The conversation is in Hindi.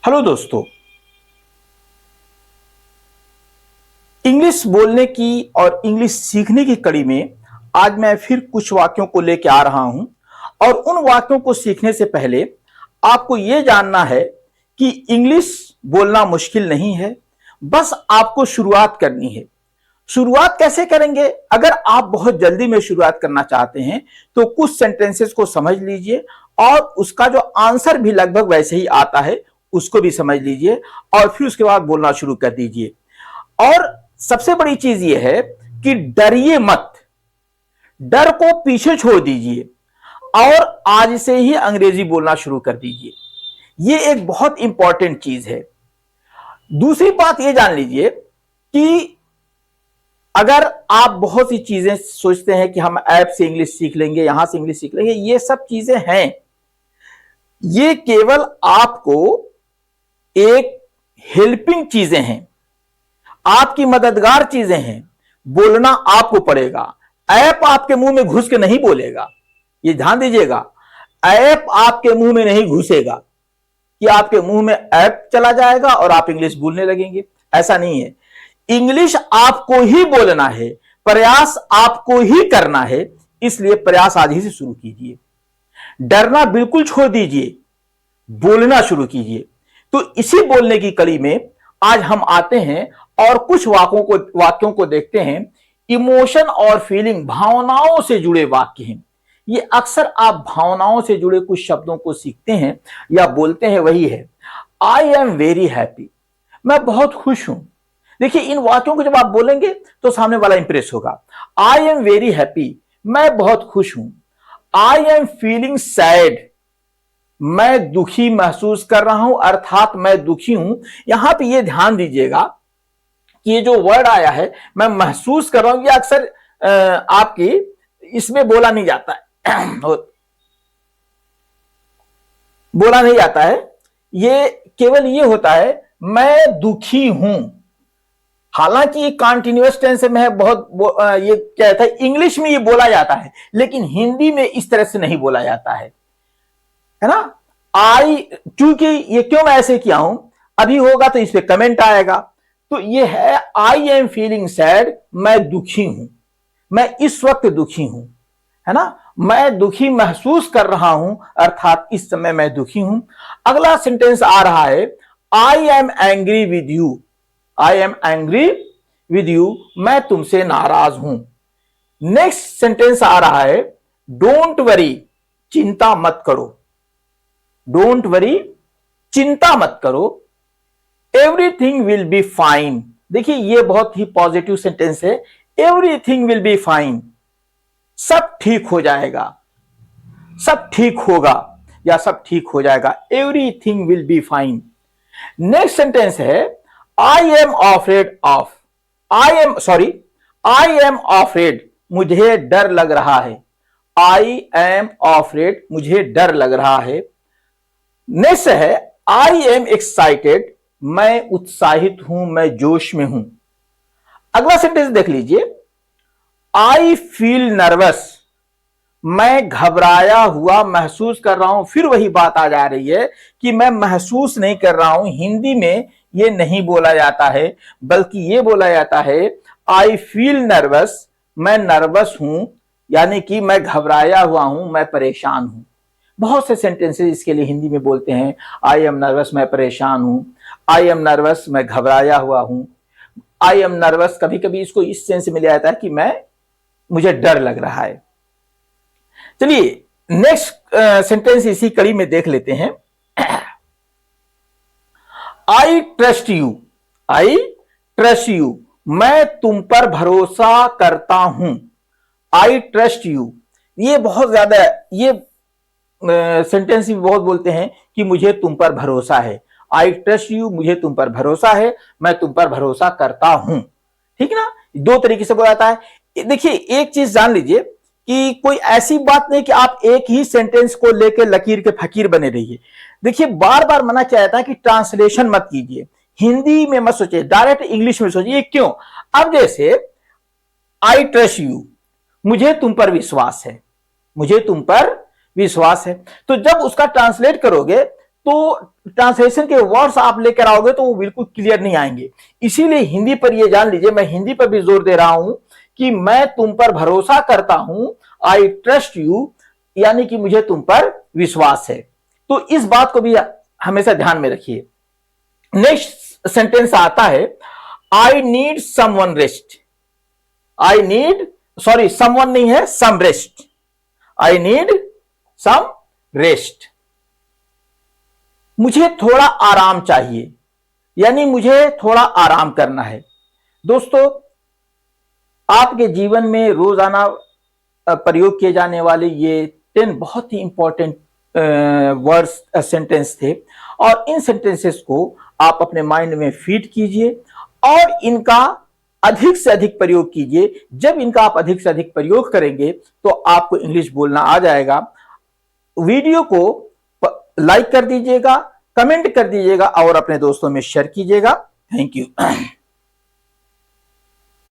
हेलो दोस्तों, इंग्लिश बोलने की और इंग्लिश सीखने की कड़ी में आज मैं फिर कुछ वाक्यों को लेकर आ रहा हूं। और उन वाक्यों को सीखने से पहले आपको यह जानना है कि इंग्लिश बोलना मुश्किल नहीं है, बस आपको शुरुआत करनी है। शुरुआत कैसे करेंगे? अगर आप बहुत जल्दी में शुरुआत करना चाहते हैं तो कुछ सेंटेंसेस को समझ लीजिए और उसका जो आंसर भी लगभग वैसे ही आता है उसको भी समझ लीजिए और फिर उसके बाद बोलना शुरू कर दीजिए। और सबसे बड़ी चीज यह है कि डरिए मत, डर को पीछे छोड़ दीजिए और आज से ही अंग्रेजी बोलना शुरू कर दीजिए। यह एक बहुत इंपॉर्टेंट चीज है। दूसरी बात यह जान लीजिए कि अगर आप बहुत सी चीजें सोचते हैं कि हम ऐप से इंग्लिश सीख लेंगे, यहां से इंग्लिश सीख लेंगे, ये सब चीजें हैं। ये केवल आपको एक हेल्पिंग चीजें हैं, आपकी मददगार चीजें हैं। बोलना आपको पड़ेगा। ऐप आपके मुंह में घुस के नहीं बोलेगा, ये ध्यान दीजिएगा। ऐप आपके मुंह में नहीं घुसेगा कि आपके मुंह में ऐप चला जाएगा और आप इंग्लिश बोलने लगेंगे। ऐसा नहीं है। इंग्लिश आपको ही बोलना है, प्रयास आपको ही करना है। इसलिए प्रयास आज ही से शुरू कीजिए। डरना बिल्कुल छोड़ दीजिए, बोलना शुरू कीजिए। तो इसी बोलने की कड़ी में आज हम आते हैं और कुछ वाक्यों को देखते हैं। इमोशन और फीलिंग, भावनाओं से जुड़े वाक्य हैं। ये अक्सर आप भावनाओं से जुड़े कुछ शब्दों को सीखते हैं या बोलते हैं, वही है आई एम वेरी हैप्पी, मैं बहुत खुश हूं। देखिए, इन वाक्यों को जब आप बोलेंगे तो सामने वाला इंप्रेस होगा। आई एम वेरी हैप्पी, मैं बहुत खुश हूं। आई एम फीलिंग सैड, मैं दुखी महसूस कर रहा हूं, अर्थात मैं दुखी हूं। यहां पे ये ध्यान दीजिएगा कि ये जो वर्ड आया है मैं महसूस कर रहा हूं, ये अक्सर आपकी इसमें बोला नहीं जाता है बोला नहीं जाता है। ये केवल ये होता है मैं दुखी हूं। हालांकि ये कॉन्टिन्यूअस टेंस में है, बहुत ये क्या है, इंग्लिश में ये बोला जाता है लेकिन हिंदी में इस तरह से नहीं बोला जाता है ना। क्योंकि ये क्यों मैं ऐसे किया हूं, अभी होगा तो इस पे कमेंट आएगा। तो ये है आई एम फीलिंग सैड, मैं दुखी हूं, मैं इस वक्त दुखी हूं, है ना। मैं दुखी महसूस कर रहा हूं, अर्थात इस समय मैं दुखी हूं। अगला सेंटेंस आ रहा है I am angry with you, I am angry with you, मैं तुमसे नाराज हूं। नेक्स्ट सेंटेंस आ रहा है डोंट वरी, चिंता मत करो। डोंट वरी, चिंता मत करो। एवरीथिंग विल बी फाइन, देखिए ये बहुत ही पॉजिटिव सेंटेंस है। एवरीथिंग विल बी फाइन, सब ठीक हो जाएगा, सब ठीक होगा या सब ठीक हो जाएगा। Everything will be fine. Next sentence है I am afraid of, I am afraid, मुझे डर लग रहा है। आई एम अफ्रेड, मुझे डर लग रहा है। नेक्स्ट है आई एम एक्साइटेड, मैं उत्साहित हूं, मैं जोश में हूं। अगला सेंटेंस देख लीजिए आई फील नर्वस, मैं घबराया हुआ महसूस कर रहा हूं। फिर वही बात आ जा रही है कि मैं महसूस नहीं कर रहा हूं। हिंदी में ये नहीं बोला जाता है बल्कि ये बोला जाता है आई फील नर्वस, मैं नर्वस हूं, यानी कि मैं घबराया हुआ हूं, मैं परेशान हूं। बहुत से सेंटेंसेस इसके लिए हिंदी में बोलते हैं आई एम नर्वस, मैं परेशान हूं। आई एम नर्वस, मैं घबराया हुआ हूं। आई एम नर्वस, कभी कभी इसको इस सेंस में लिया जाता है कि मुझे डर लग रहा है। चलिए नेक्स्ट सेंटेंस इसी कड़ी में देख लेते हैं। I trust you, I trust you, मैं तुम पर भरोसा करता हूं। आई ट्रस्ट यू, ये बहुत ज्यादा, ये सेंटेंस भी बहुत बोलते हैं कि मुझे तुम पर भरोसा है। आई ट्रस्ट यू, मुझे तुम पर भरोसा है, मैं तुम पर भरोसा करता हूं। ठीक ना, दो तरीके से बोला जाता है। देखिए एक चीज जान लीजिए कि कोई ऐसी बात नहीं कि आप एक ही सेंटेंस को लेकर लकीर के फकीर बने रहिए। देखिए बार बार मना किया जाता है कि ट्रांसलेशन मत कीजिए, हिंदी में मत सोचिए, डायरेक्ट इंग्लिश में सोचिए। क्यों? अब जैसे आई ट्रस्ट यू, मुझे तुम पर विश्वास है, मुझे तुम पर विश्वास है। तो जब उसका ट्रांसलेट करोगे तो ट्रांसलेशन के वर्ड्स आप लेकर आओगे तो वो बिल्कुल क्लियर नहीं आएंगे। इसीलिए हिंदी पर ये जान लीजिए, मैं हिंदी पर भी जोर दे रहा हूं कि मैं तुम पर भरोसा करता हूं, आई ट्रस्ट यू, यानी कि मुझे तुम पर विश्वास है। तो इस बात को भी हमेशा ध्यान में रखिए। नेक्स्ट सेंटेंस आता है, I need someone rest. I need, sorry someone नहीं है, some rest. I need some rest. मुझे थोड़ा आराम चाहिए, यानी मुझे थोड़ा आराम करना है। दोस्तों, आपके जीवन में रोजाना प्रयोग किए जाने वाले ये 10 बहुत ही इंपॉर्टेंट वर्ड्स सेंटेंस थे, और इन सेंटेंसेस को आप अपने माइंड में फीड कीजिए और इनका अधिक से अधिक प्रयोग कीजिए। जब इनका आप अधिक से अधिक प्रयोग करेंगे तो आपको इंग्लिश बोलना आ जाएगा। वीडियो को लाइक कर दीजिएगा, कमेंट कर दीजिएगा और अपने दोस्तों में शेयर कीजिएगा। Thank you.